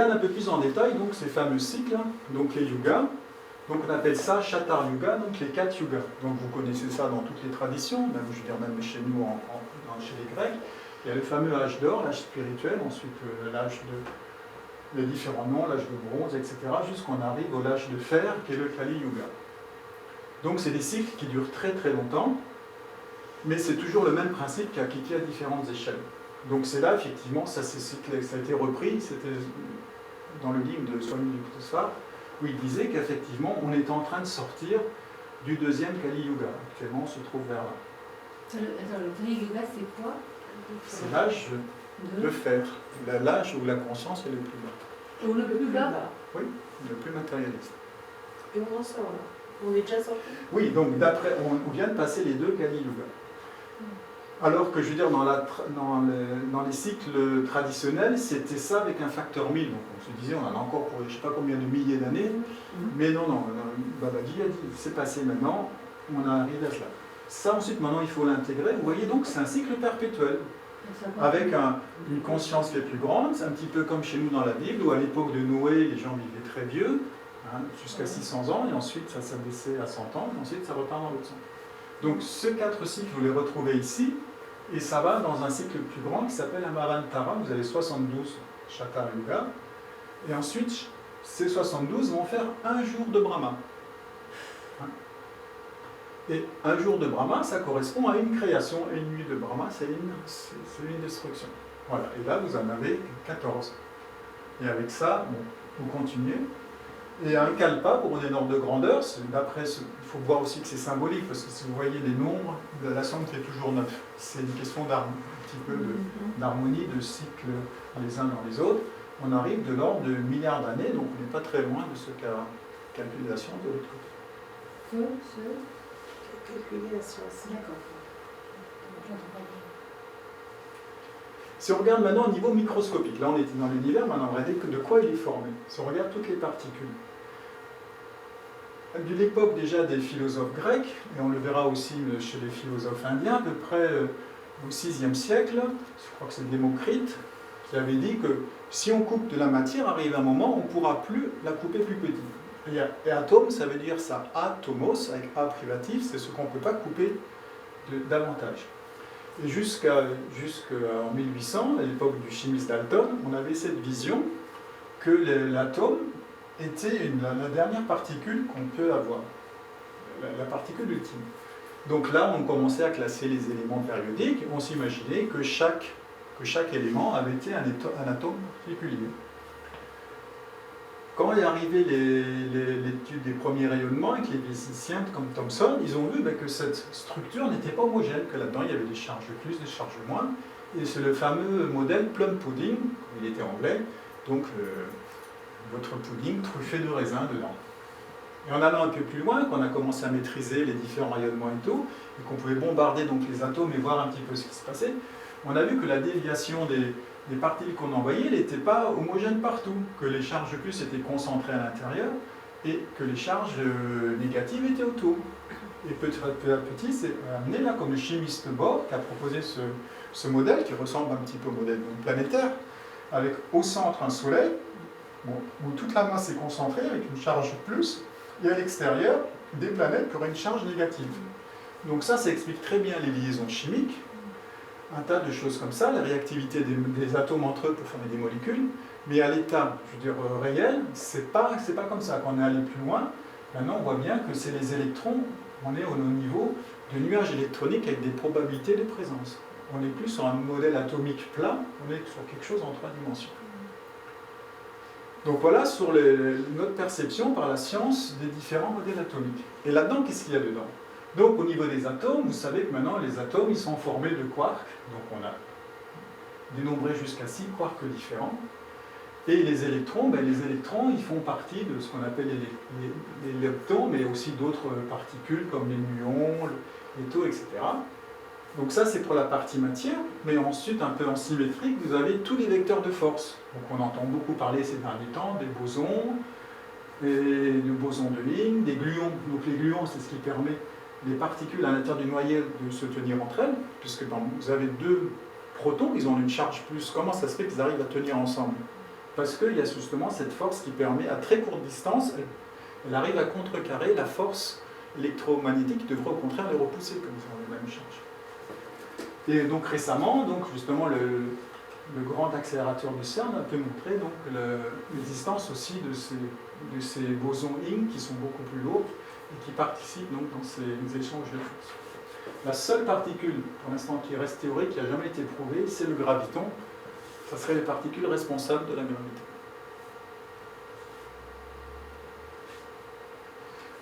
regarde un peu plus en détail donc, ces fameux cycles, donc les yugas. Donc on appelle ça Shatar Yuga, donc les 4 yugas. Donc vous connaissez ça dans toutes les traditions, même, je veux dire même chez nous, chez les Grecs. Il y a le fameux âge d'or, l'âge spirituel, ensuite l'âge de... les différents noms, l'âge de bronze, etc., jusqu'on arrive au l'âge de fer, qui est le Kali Yuga. Donc c'est des cycles qui durent très très longtemps, mais c'est toujours le même principe qui est appliqué à différentes échelles. Donc c'est là, effectivement, ça a été repris, c'était dans le livre de Swami Yukteswar, où il disait qu'effectivement, on est en train de sortir du deuxième Kali Yuga. Actuellement, on se trouve vers là. Attends, le Kali Yuga, c'est quoi? C'est l'âge de fer, l'âge où la conscience est le plus bas. Ou le plus bas? Oui, le plus matérialiste. Et on en sort là. On est déjà sorti. Oui, donc d'après, on vient de passer les deux Kali Yuga. Alors que, je veux dire, dans les cycles traditionnels, c'était ça avec un facteur 1000. Donc on se disait, on en a encore pour je ne sais pas combien de milliers d'années. Mais non, Babaji a dit, c'est passé maintenant, on arrive à cela. Ça, ensuite, maintenant, il faut l'intégrer. Vous voyez, donc, c'est un cycle perpétuel. Avec une conscience qui est plus grande, c'est un petit peu comme chez nous dans la Bible, où à l'époque de Noé, les gens vivaient très vieux, jusqu'à 600 ans, et ensuite, ça s'abaissait à 100 ans, et ensuite, ça repart dans l'autre sens. Donc, ces 4 cycles, vous les retrouvez ici. Et ça va dans un cycle plus grand qui s'appelle Amarantara. Vous avez 72 Shatar Yuga. Et ensuite, ces 72 vont faire un jour de Brahma. Et un jour de Brahma, ça correspond à une création. Et une nuit de Brahma, c'est une destruction. Voilà. Et là, vous en avez 14. Et avec ça, bon, vous continuez. Et un kalpa, pour donner un ordre de grandeur, d'après, il faut voir aussi que c'est symbolique, parce que si vous voyez les nombres, la somme fait toujours 9. C'est une question un petit peu d'harmonie, de cycles les uns dans les autres. On arrive de l'ordre de milliards d'années, donc on n'est pas très loin de ce calculation de l'autre côté. Calculer la science. D'accord. Si on regarde maintenant au niveau microscopique, là on était dans l'univers, maintenant on va regarder de quoi il est formé. Si on regarde toutes les particules. De l'époque déjà des philosophes grecs, et on le verra aussi chez les philosophes indiens, à peu près au VIe siècle, je crois que c'est Démocrite, qui avait dit que si on coupe de la matière, arrive un moment, on ne pourra plus la couper plus petite. Et atome, ça veut dire ça, atomos, avec A privatif, c'est ce qu'on ne peut pas couper davantage. Et jusqu'en 1800, à l'époque du chimiste Dalton, on avait cette vision que l'atome était la dernière particule qu'on peut avoir, la particule ultime. Donc là, on commençait à classer les éléments périodiques, et on s'imaginait que chaque élément avait été un atome particulier. Quand est arrivé l'étude des premiers rayonnements avec les physiciens comme Thomson, ils ont vu que cette structure n'était pas homogène, que là-dedans il y avait des charges plus, des charges moins, et c'est le fameux modèle plum pudding, il était anglais, donc votre pudding truffé de raisins dedans. Et en allant un peu plus loin, qu'on a commencé à maîtriser les différents rayonnements et tout, et qu'on pouvait bombarder donc les atomes et voir un petit peu ce qui se passait, on a vu que la déviation des particules qu'on envoyait n'était pas homogène partout, que les charges plus étaient concentrées à l'intérieur et que les charges négatives étaient autour. Et petit à petit, c'est amené là comme le chimiste Bohr qui a proposé ce modèle qui ressemble un petit peu au modèle planétaire, avec au centre un soleil, où toute la masse est concentrée avec une charge plus, et à l'extérieur, des planètes qui auraient une charge négative. Donc ça explique très bien les liaisons chimiques, un tas de choses comme ça, la réactivité des atomes entre eux pour former des molécules, mais à l'état, réel, c'est pas comme ça. Quand on est allé plus loin, maintenant on voit bien que c'est les électrons, on est au niveau de nuages électroniques avec des probabilités de présence. On n'est plus sur un modèle atomique plat, on est sur quelque chose en 3 dimensions. Donc voilà sur notre perception par la science des différents modèles atomiques. Et là-dedans, qu'est-ce qu'il y a dedans ? Donc au niveau des atomes, vous savez que maintenant les atomes ils sont formés de quarks, donc on a dénombré jusqu'à 6 quarks différents. Et les électrons, ils font partie de ce qu'on appelle les leptons, mais aussi d'autres particules comme les muons, les taux, etc. Donc ça c'est pour la partie matière, mais ensuite un peu en symétrique, vous avez tous les vecteurs de force. Donc on entend beaucoup parler ces derniers temps des bosons, le boson de Higgs, des gluons. Donc les gluons c'est ce qui permet les particules à l'intérieur du noyau de se tenir entre elles, puisque vous avez 2 protons, ils ont une charge plus. Comment ça se fait qu'ils arrivent à tenir ensemble? parce qu'il y a justement cette force qui permet, à très courte distance, elle arrive à contrecarrer la force électromagnétique qui devrait au contraire les repousser, comme ça on les mêmes charges. Et donc récemment, justement, le grand accélérateur du CERN a pu montrer l'existence aussi de ces bosons Higgs qui sont beaucoup plus lourds et qui participent donc dans ces échanges de force. La seule particule, pour l'instant, qui reste théorique, qui n'a jamais été prouvée, c'est le graviton. Ça serait les particules responsables de la gravité.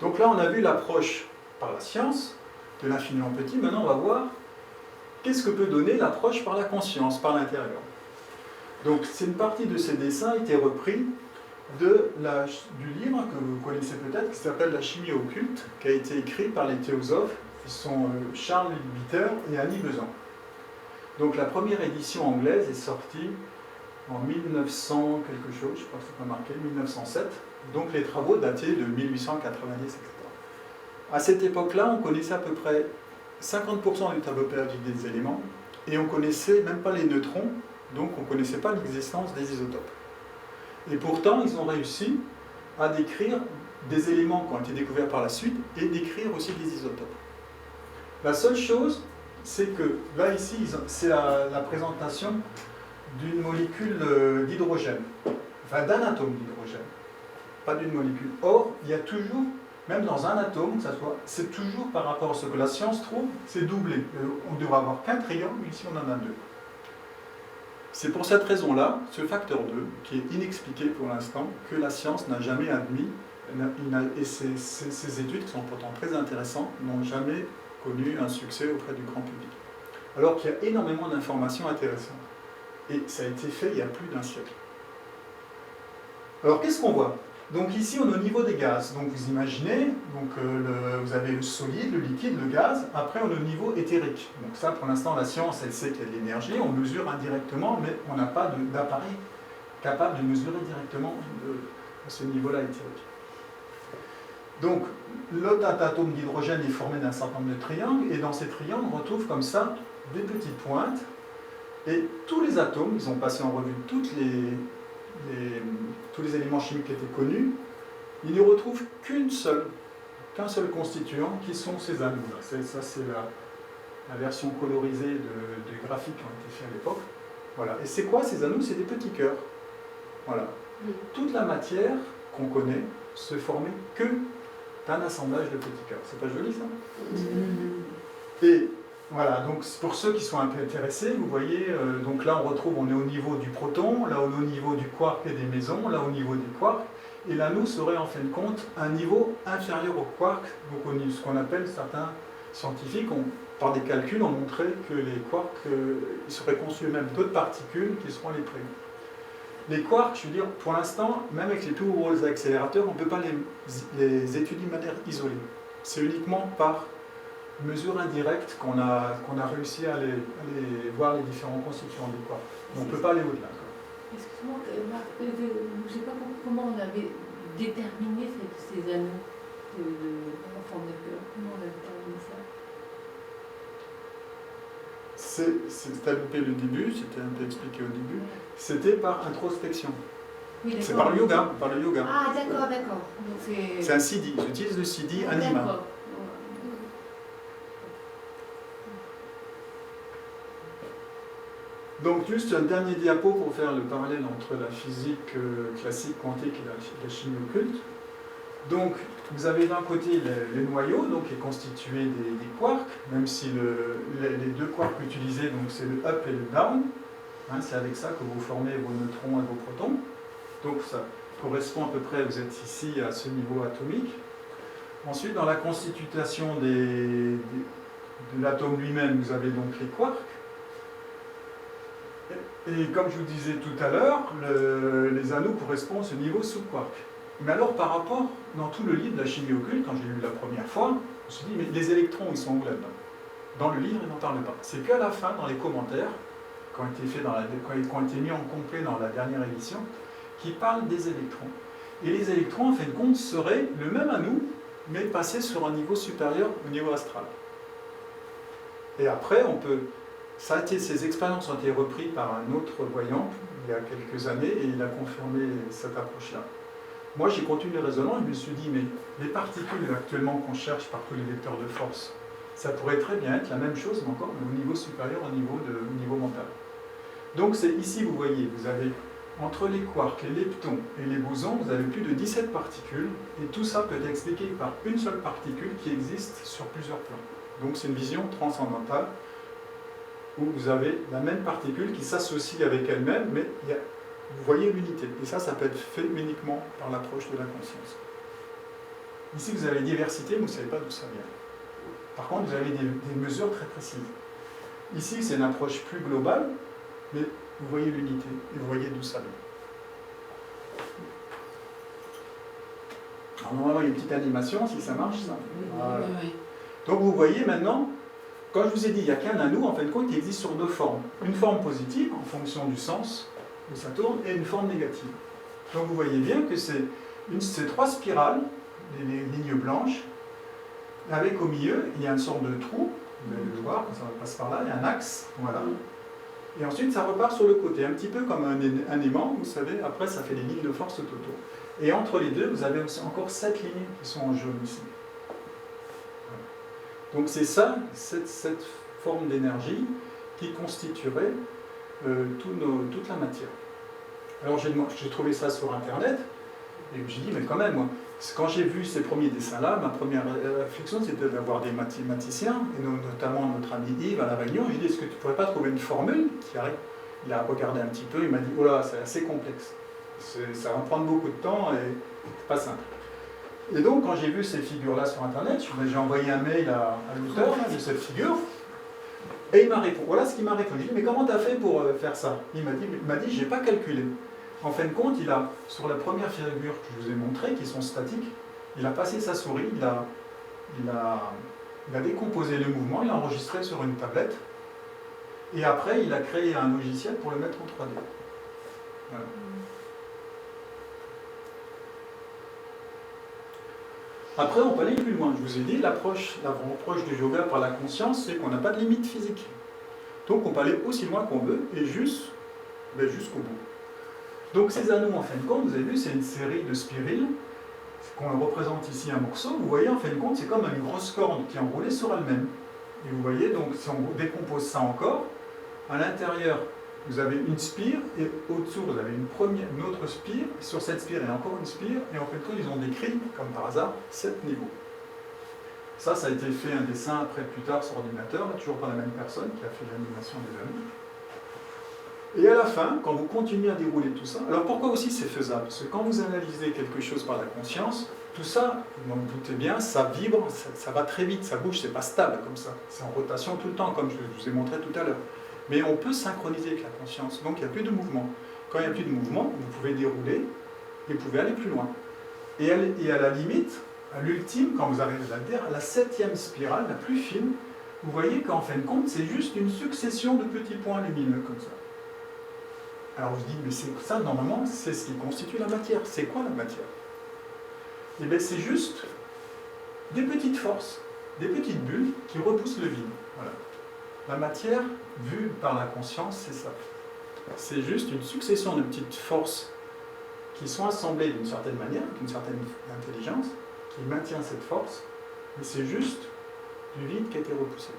Donc là, on a vu l'approche par la science de l'infiniment petit. Maintenant, on va voir qu'est-ce que peut donner l'approche par la conscience, par l'intérieur. Donc, c'est une partie de ces dessins a été repris du livre que vous connaissez peut-être, qui s'appelle La chimie occulte, qui a été écrit par les théosophes, qui sont Charles Leadbeater et Annie Besant. Donc, la première édition anglaise est sortie en 1900 quelque chose, je crois que c'est pas marqué, 1907. Donc, les travaux dataient de 1890, etc. À cette époque-là, on connaissait à peu près 50% du tableau périodique des éléments, et on ne connaissait même pas les neutrons, donc on ne connaissait pas l'existence des isotopes. Et pourtant, ils ont réussi à décrire des éléments qui ont été découverts par la suite, et décrire aussi des isotopes. La seule chose, c'est que, là, ici, c'est la présentation d'une molécule d'hydrogène, enfin d'un atome d'hydrogène, pas d'une molécule. Or, il y a toujours, même dans un atome, c'est toujours par rapport à ce que la science trouve, c'est doublé. On devrait avoir qu'un triangle, mais ici on en a deux. C'est pour cette raison-là, ce facteur 2, qui est inexpliqué pour l'instant, que la science n'a jamais admis, et ces études, qui sont pourtant très intéressantes, n'ont jamais connu un succès auprès du grand public. Alors qu'il y a énormément d'informations intéressantes. Et ça a été fait il y a plus d'un siècle. Alors qu'est-ce qu'on voit? Donc ici on est au niveau des gaz. Donc vous imaginez, vous avez le solide, le liquide, le gaz, après on est au niveau éthérique. Donc ça pour l'instant la science elle sait qu'il y a de l'énergie, on mesure indirectement, mais on n'a pas d'appareil capable de mesurer directement à ce niveau-là éthérique. Donc l'autre atome d'hydrogène est formé d'un certain nombre de triangles, et dans ces triangles on retrouve comme ça des petites pointes. Et tous les atomes, ils ont passé en revue tous les éléments chimiques qui étaient connus, ils ne retrouvent qu'un seul constituant, qui sont ces anneaux-là. Ça, c'est la version colorisée des graphiques qui ont été faits à l'époque. Voilà. Et c'est quoi ces anneaux? C'est des petits cœurs. Voilà. Toute la matière qu'on connaît se formait que d'un assemblage de petits cœurs. C'est pas joli, ça? Et voilà, donc pour ceux qui sont un peu intéressés, vous voyez, donc là on est au niveau du proton, là on est au niveau du quark et des mésons, là au niveau des quarks, et l'anneau serait en fin de compte un niveau inférieur au quark, donc ce qu'on appelle, certains scientifiques, par des calculs, ont montré que les quarks, ils seraient conçus même d'autres particules qui seront les prénoms. Les quarks, je veux dire, pour l'instant, même avec les plus gros accélérateurs, on ne peut pas les étudier de manière isolée. C'est uniquement par mesure indirecte qu'on a réussi à aller voir les différents constituants des quarks. On ne peut pas aller au-delà. Excuse-moi, Marc, je ne sais pas comment on avait déterminé ces anneaux en forme de cœur. Comment on a déterminé ça? T'as loupé le début, c'était un peu expliqué au début. C'était par introspection. Oui, c'est par le yoga. Ah, d'accord. C'est un CD. J'utilise le CD Anima. D'accord. Donc juste un dernier diapo pour faire le parallèle entre la physique classique quantique et la chimie occulte. Donc vous avez d'un côté les noyaux, donc qui est constitué des quarks, même si les deux quarks utilisés, donc c'est le up et le down. Hein, c'est avec ça que vous formez vos neutrons et vos protons. Donc ça correspond à peu près, vous êtes ici à ce niveau atomique. Ensuite, dans la constitution de l'atome lui-même, vous avez donc les quarks. Et comme je vous disais tout à l'heure, les anneaux correspondent à ce niveau sous-quark. Mais alors par rapport, dans tout le livre de la chimie occulte, quand j'ai lu la première fois, je me suis dit, mais les électrons, ils sont où là-dedans? Dans le livre, ils n'en parlent pas. C'est qu'à la fin, dans les commentaires, qui ont été mis en complet dans la dernière édition, qui parlent des électrons. Et les électrons, en fin de compte, seraient le même à nous, mais passés sur un niveau supérieur au niveau astral. Et après, ces expériences ont été reprises par un autre voyant, il y a quelques années et il a confirmé cette approche-là. Moi, j'ai continué le raisonnement et je me suis dit, mais les particules actuellement qu'on cherche par tous les vecteurs de force, ça pourrait très bien être la même chose, mais encore au niveau supérieur, au niveau mental. Donc c'est ici, vous voyez, vous avez entre les quarks, les leptons et les bosons, vous avez plus de 17 particules, et tout ça peut être expliqué par une seule particule qui existe sur plusieurs plans. Donc c'est une vision transcendantale, où vous avez la même particule qui s'associe avec elle-même, mais vous voyez l'unité. Et ça peut être fait uniquement par l'approche de la conscience. Ici, vous avez diversité, mais vous ne savez pas d'où ça vient. Par contre, vous avez des mesures très précises. Ici, c'est une approche plus globale, mais vous voyez l'unité, et vous voyez d'où ça vient. Alors, normalement, il y a une petite animation, si ça marche, ça. Voilà. Donc, vous voyez maintenant, quand je vous ai dit, il n'y a qu'un anneau, en fin de compte, qui existe sur deux formes. Une forme positive, en fonction du sens où ça tourne, et une forme négative. Donc, vous voyez bien que c'est trois spirales, des lignes blanches, avec au milieu, il y a une sorte de trou, vous allez le voir, quand ça passe par là, il y a un axe, voilà. Et ensuite, ça repart sur le côté, un petit peu comme un aimant, vous savez, après, ça fait des lignes de force tout autour. Et entre les deux, vous avez aussi encore 7 lignes qui sont en jaune ici. Donc c'est ça, cette forme d'énergie qui constituerait toute la matière. Alors j'ai trouvé ça sur Internet, et je me suis dit, mais quand même, moi, quand j'ai vu ces premiers dessins-là, ma première réflexion, c'était d'avoir des mathématiciens, et notamment notre ami Yves à La Réunion. J'ai dit, est-ce que tu ne pourrais pas trouver une formule qui arrive? Il a regardé un petit peu, il m'a dit, oh là, c'est assez complexe. Ça va prendre beaucoup de temps et c'est pas simple. Et donc, quand j'ai vu ces figures-là sur Internet, j'ai envoyé un mail à l'auteur de cette figure, et il m'a répondu. Voilà ce qu'il m'a répondu. J'ai dit, mais comment tu as fait pour faire ça? Il m'a dit, je n'ai pas calculé. En fin de compte, il a, sur la première figure que je vous ai montrée, qui sont statiques, il a passé sa souris, il a décomposé le mouvement, il l'a enregistré sur une tablette, et après, il a créé un logiciel pour le mettre en 3D. Voilà. Après, on peut aller plus loin. Je vous ai dit, l'approche du yoga par la conscience, c'est qu'on n'a pas de limite physique. Donc, on peut aller aussi loin qu'on veut, et jusqu'au bout. Donc, ces anneaux, en fin de compte, vous avez vu, c'est une série de spirules, qu'on représente ici un morceau. Vous voyez, en fin de compte, c'est comme une grosse corde qui est enroulée sur elle-même. Et vous voyez, donc, si on décompose ça encore, à l'intérieur, vous avez une spire, et au-dessous, vous avez une autre spire, et sur cette spire, il y a encore une spire, et en fait, ils ont décrit, comme par hasard, 7 niveaux. Ça a été fait un dessin après, plus tard, sur ordinateur, toujours par la même personne qui a fait l'animation des anneaux. Et à la fin, quand vous continuez à dérouler tout ça, alors pourquoi aussi c'est faisable? Parce que quand vous analysez quelque chose par la conscience, tout ça, vous en doutez bien, ça vibre, ça va très vite, ça bouge, c'est pas stable comme ça. C'est en rotation tout le temps, comme je vous ai montré tout à l'heure. Mais on peut synchroniser avec la conscience, donc il n'y a plus de mouvement. Quand il n'y a plus de mouvement, vous pouvez dérouler et vous pouvez aller plus loin. Et à la limite, à l'ultime, quand vous arrivez à la 7e spirale, la plus fine, vous voyez qu'en fin de compte, c'est juste une succession de petits points lumineux comme ça. Alors je dis, mais c'est ça, normalement, c'est ce qui constitue la matière. C'est quoi la matière? Eh bien, c'est juste des petites forces, des petites bulles qui repoussent le vide. Voilà. La matière, vue par la conscience, c'est ça. C'est juste une succession de petites forces qui sont assemblées d'une certaine manière, d'une certaine intelligence, qui maintient cette force, mais c'est juste du vide qui a été repoussé.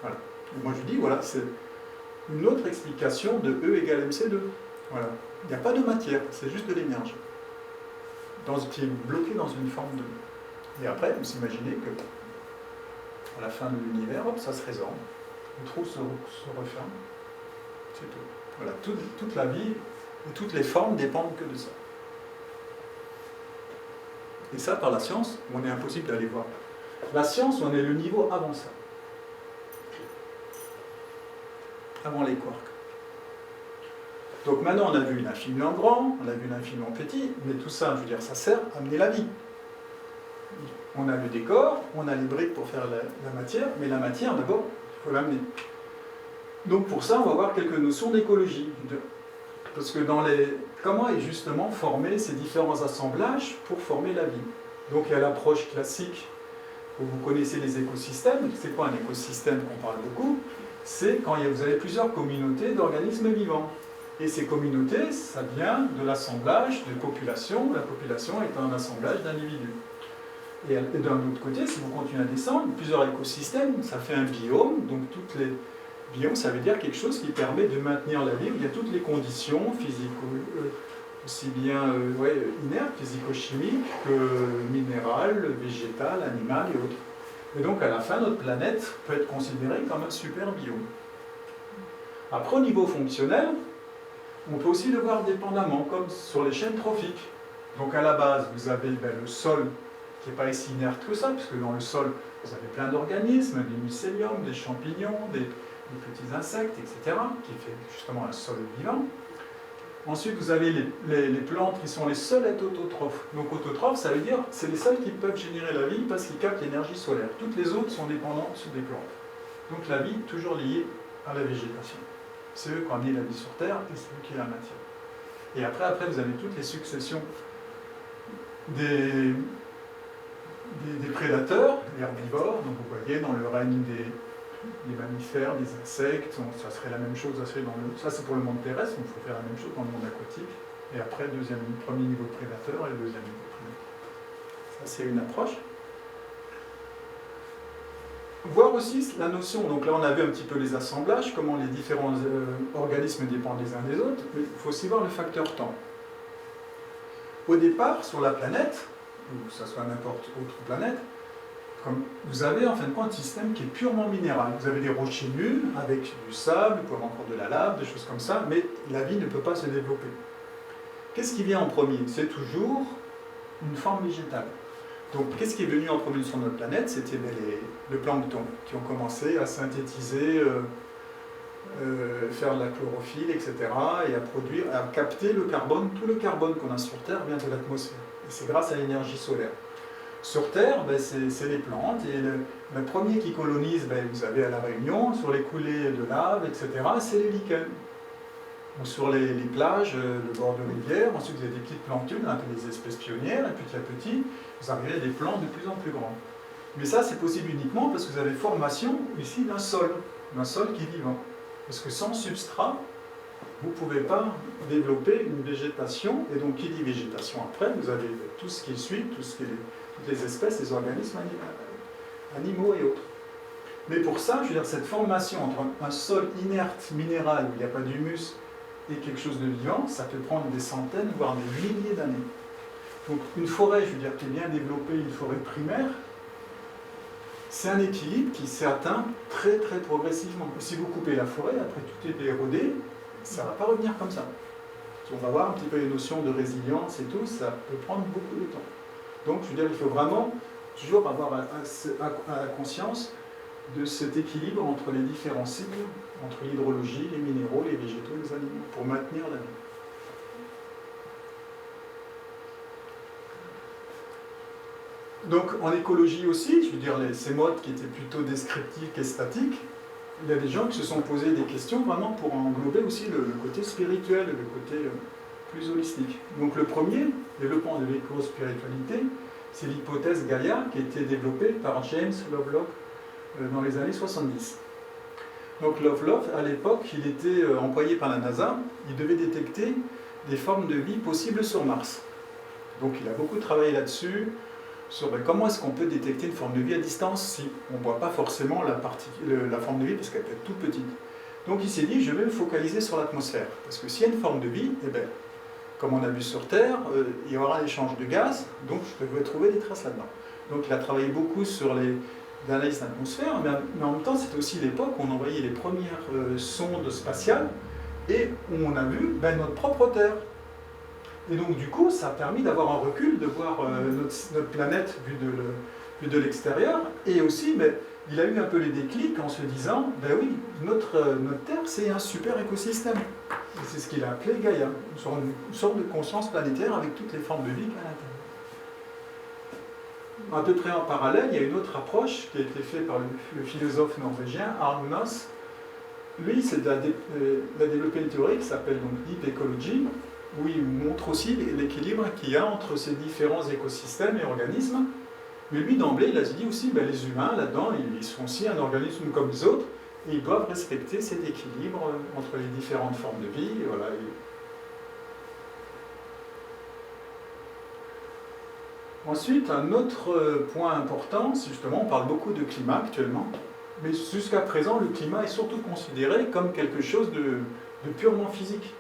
Voilà. Et moi je dis, voilà, c'est une autre explication de E égale MC2. Voilà. Il n'y a pas de matière, c'est juste de l'énergie. Qui est bloquée dans une forme de... Et après, vous imaginez que à la fin de l'univers, hop, ça se résorbe. Le trou se referme. C'est tout. Voilà. Toute la vie et toutes les formes dépendent que de ça. Et ça, par la science, on est impossible d'aller voir. La science, on est le niveau avant ça. Avant les quarks. Donc maintenant, on a vu l'infini en grand, on a vu l'infini en petit, mais tout ça, je veux dire, ça sert à amener la vie. On a le décor, on a les briques pour faire la matière, mais la matière, d'abord, il faut l'amener. Donc pour ça, on va voir quelques notions d'écologie. Parce que comment est justement formé ces différents assemblages pour former la vie? Donc il y a l'approche classique, où vous connaissez les écosystèmes. C'est quoi un écosystème qu'on parle beaucoup? C'est quand vous avez plusieurs communautés d'organismes vivants. Et ces communautés, ça vient de l'assemblage de populations, la population étant un assemblage d'individus. Et d'un autre côté, si vous continuez à descendre, plusieurs écosystèmes, ça fait un biome, donc toutes les biomes, ça veut dire quelque chose qui permet de maintenir la vie, où il y a toutes les conditions physico, aussi bien inertes, physico-chimiques, que minérales, végétales, animales et autres. Et donc à la fin, notre planète peut être considérée comme un super biome. Après, au niveau fonctionnel, on peut aussi le voir dépendamment, comme sur les chaînes trophiques. Donc à la base, vous avez le sol, qui n'est pas si inerte que ça, puisque dans le sol, vous avez plein d'organismes, des mycéliums, des champignons, des petits insectes, etc., qui fait justement un sol vivant. Ensuite, vous avez les plantes qui sont les seules à être autotrophes. Donc autotrophes, ça veut dire que c'est les seuls qui peuvent générer la vie parce qu'ils captent l'énergie solaire. Toutes les autres sont dépendantes des plantes. Donc la vie, toujours liée à la végétation. C'est eux qui ont amené la vie sur Terre et c'est eux qui la maintiennent. Et après, vous avez toutes les successions des prédateurs, des herbivores. Donc vous voyez, dans le règne des mammifères, des insectes, ça serait la même chose, ça c'est pour le monde terrestre, donc il faut faire la même chose dans le monde aquatique. Et après, premier niveau de prédateur et le deuxième niveau de prédateur. Ça c'est une approche. Voir aussi la notion, donc là on a vu un petit peu les assemblages, comment les différents organismes dépendent les uns des autres, mais il faut aussi voir le facteur temps. Au départ, sur la planète, ou que ce soit n'importe autre planète, comme vous avez en fin de compte un système qui est purement minéral. Vous avez des rochers nus avec du sable, vous pouvez encore de la lave, des choses comme ça, mais la vie ne peut pas se développer. Qu'est-ce qui vient en premier? C'est toujours une forme végétale. Donc qu'est-ce qui est venu en premier sur notre planète? C'était le plancton qui ont commencé à synthétiser, faire de la chlorophylle, etc. et à capter le carbone. Tout le carbone qu'on a sur Terre vient de l'atmosphère. Et c'est grâce à l'énergie solaire. Sur Terre, c'est les plantes, et le premier qui colonise, vous avez à La Réunion, sur les coulées de lave, etc., c'est les lichens. Ou sur les plages, le bord de rivière, ensuite vous avez des petites plantules, un peu des espèces pionnières, et petit à petit, vous arrivez à des plantes de plus en plus grandes. Mais ça, c'est possible uniquement parce que vous avez formation ici d'un sol qui est vivant. Parce que sans substrat, vous ne pouvez pas développer une végétation, et donc qui dit végétation après, vous avez tout ce qui suit, toutes les espèces, les organismes animaux et autres. Mais pour ça, je veux dire, cette formation entre un sol inerte, minéral, où il n'y a pas d'humus, et quelque chose de vivant, ça peut prendre des centaines, voire des milliers d'années. Donc une forêt, je veux dire, qui est bien développée, une forêt primaire, c'est un équilibre qui s'est atteint très très progressivement. Si vous coupez la forêt, après tout est érodé, ça ne va pas revenir comme ça. On va voir un petit peu les notions de résilience et tout, ça peut prendre beaucoup de temps. Donc, je veux dire, il faut vraiment toujours avoir à conscience de cet équilibre entre les différents cycles, entre l'hydrologie, les minéraux, les végétaux, les animaux, pour maintenir la vie. Donc, en écologie aussi, je veux dire, ces modes qui étaient plutôt descriptifs et statiques, il y a des gens qui se sont posés des questions vraiment pour englober aussi le côté spirituel, le côté plus holistique. Donc le premier développement de l'éco-spiritualité, c'est l'hypothèse Gaïa qui a été développée par James Lovelock dans les années 70. Donc Lovelock, à l'époque, il était employé par la NASA, il devait détecter des formes de vie possibles sur Mars. Donc il a beaucoup travaillé là-dessus, sur comment est-ce qu'on peut détecter une forme de vie à distance si on ne voit pas forcément la forme de vie parce qu'elle peut être toute petite. Donc il s'est dit, je vais me focaliser sur l'atmosphère. Parce que s'il y a une forme de vie, eh bien, comme on a vu sur Terre, il y aura un échange de gaz, donc je devrais trouver des traces là-dedans. Donc il a travaillé beaucoup sur l'analyse d'atmosphère, mais en même temps c'était aussi l'époque où on envoyait les premières sondes spatiales et où on a vu notre propre Terre. Et donc du coup, ça a permis d'avoir un recul, de voir notre planète vue de l'extérieur, et aussi, il a eu un peu les déclics en se disant, oui, notre Terre, c'est un super écosystème. Et c'est ce qu'il a appelé Gaïa, une sorte de conscience planétaire avec toutes les formes de vie qu'il y a à l'intérieur. À peu près en parallèle, il y a une autre approche qui a été faite par le philosophe norvégien Arnas. Lui, il a développé une théorie qui s'appelle donc Deep Ecology, où il montre aussi l'équilibre qu'il y a entre ces différents écosystèmes et organismes. Mais lui, d'emblée, il a dit aussi, les humains, là-dedans, ils sont aussi un organisme comme les autres, et ils doivent respecter cet équilibre entre les différentes formes de vie. Voilà. Ensuite, un autre point important, c'est justement, on parle beaucoup de climat actuellement, mais jusqu'à présent, le climat est surtout considéré comme quelque chose de purement physique.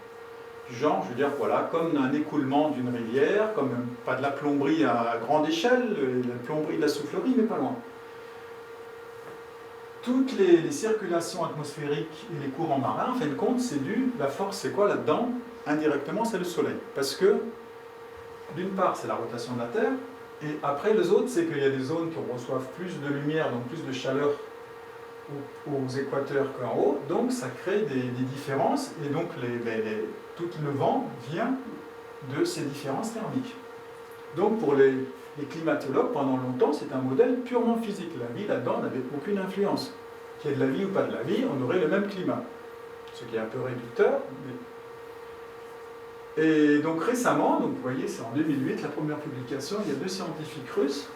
Genre, je veux dire, voilà, comme un écoulement d'une rivière, comme pas de la plomberie à grande échelle, la plomberie de la soufflerie, mais pas loin. Toutes les circulations atmosphériques et les courants marins, en fin de compte, c'est dû, la force c'est quoi là-dedans? Indirectement, c'est le soleil. Parce que, d'une part, c'est la rotation de la Terre, et après, les autres, c'est qu'il y a des zones qui reçoivent plus de lumière, donc plus de chaleur aux équateurs qu'en haut, donc ça crée des différences, et donc tout le vent vient de ces différences thermiques. Donc pour les climatologues, pendant longtemps, c'est un modèle purement physique. La vie là-dedans n'avait aucune influence. Qu'il y ait de la vie ou pas de la vie, on aurait le même climat. Ce qui est un peu réducteur. Et donc récemment, donc vous voyez, c'est en 2008, la première publication, il y a 2 scientifiques russes,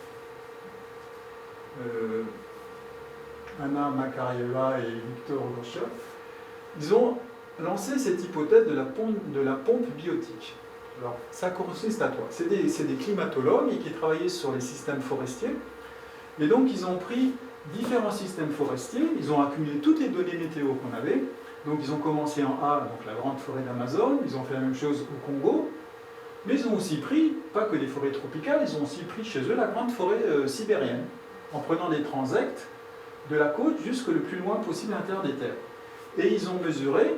Anna Makarieva et Viktor Gorchev, ils ont lancé cette hypothèse de la pompe biotique. Alors, ça consiste à quoi? C'est des climatologues qui travaillaient sur les systèmes forestiers, et donc ils ont pris différents systèmes forestiers, ils ont accumulé toutes les données météo qu'on avait, donc ils ont commencé en A, donc la grande forêt d'Amazon, ils ont fait la même chose au Congo, mais ils ont aussi pris, pas que les forêts tropicales, ils ont aussi pris chez eux la grande forêt sibérienne, en prenant des transects de la côte jusque le plus loin possible à l'intérieur des terres. Et ils ont mesuré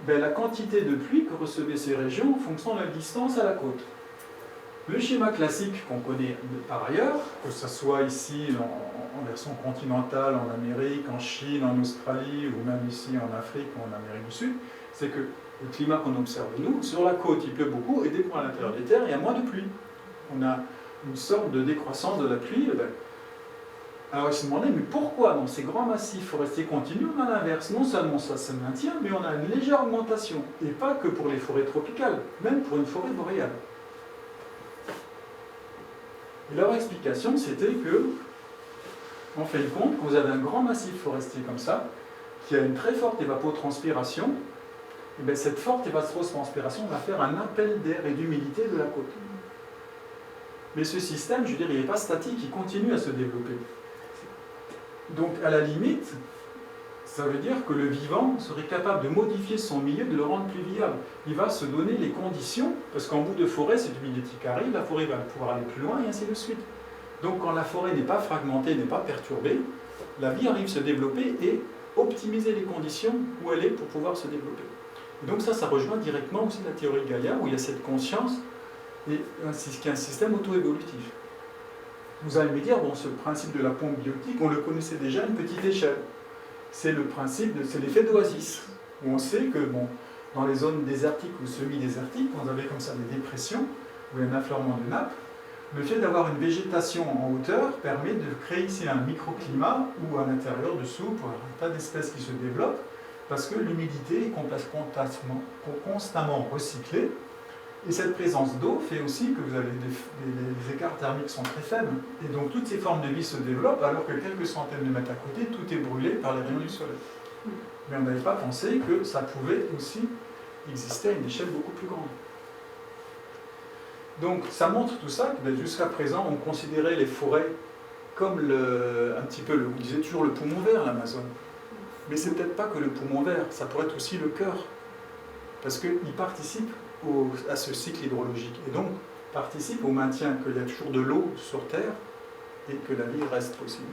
la quantité de pluie que recevaient ces régions en fonction de la distance à la côte. Le schéma classique qu'on connaît par ailleurs, que ce soit ici en version continentale, en Amérique, en Chine, en Australie, ou même ici en Afrique ou en Amérique du Sud, c'est que le climat qu'on observe nous, sur la côte il pleut beaucoup, et dès qu'on est à l'intérieur des terres, il y a moins de pluie. On a une sorte de décroissance de la pluie. Alors ils se demandaient, mais pourquoi dans ces grands massifs forestiers continus, on a l'inverse? Non seulement ça se maintient, mais on a une légère augmentation. Et pas que pour les forêts tropicales, même pour une forêt boréale. Et leur explication, c'était que, en fin de compte, quand vous avez un grand massif forestier comme ça, qui a une très forte évapotranspiration, et bien cette forte évapotranspiration va faire un appel d'air et d'humidité de la côte. Mais ce système, je veux dire, il n'est pas statique, il continue à se développer. Donc, à la limite, ça veut dire que le vivant serait capable de modifier son milieu, de le rendre plus viable. Il va se donner les conditions, parce qu'en bout de forêt, cette humidité qui arrive, la forêt va pouvoir aller plus loin, et ainsi de suite. Donc, quand la forêt n'est pas fragmentée, n'est pas perturbée, la vie arrive à se développer et optimiser les conditions où elle est pour pouvoir se développer. Et donc ça rejoint directement aussi la théorie de Gaïa, où il y a cette conscience, et qui est un système auto-évolutif. Vous allez me dire, bon, ce principe de la pompe biotique, on le connaissait déjà à une petite échelle. C'est le principe, c'est l'effet d'oasis, où on sait que, bon, dans les zones désertiques ou semi-désertiques, quand vous avez comme ça des dépressions, où il y a un affleurement de nappe, le fait d'avoir une végétation en hauteur permet de créer ici un microclimat où à l'intérieur dessous, pour un tas d'espèces qui se développent, parce que l'humidité est constamment recyclée. Et cette présence d'eau fait aussi que vous avez des écarts thermiques qui sont très faibles. Et donc toutes ces formes de vie se développent alors que quelques centaines de mètres à côté, tout est brûlé par les rayons du soleil. Mais on n'avait pas pensé que ça pouvait aussi exister à une échelle beaucoup plus grande. Donc ça montre tout ça, que jusqu'à présent on considérait les forêts comme un petit peu, on disait toujours le poumon vert, l'Amazone. Mais c'est peut-être pas que le poumon vert, ça pourrait être aussi le cœur. Parce qu'il participe à ce cycle hydrologique. Et donc, participe au maintien qu'il y a toujours de l'eau sur Terre et que la vie reste possible.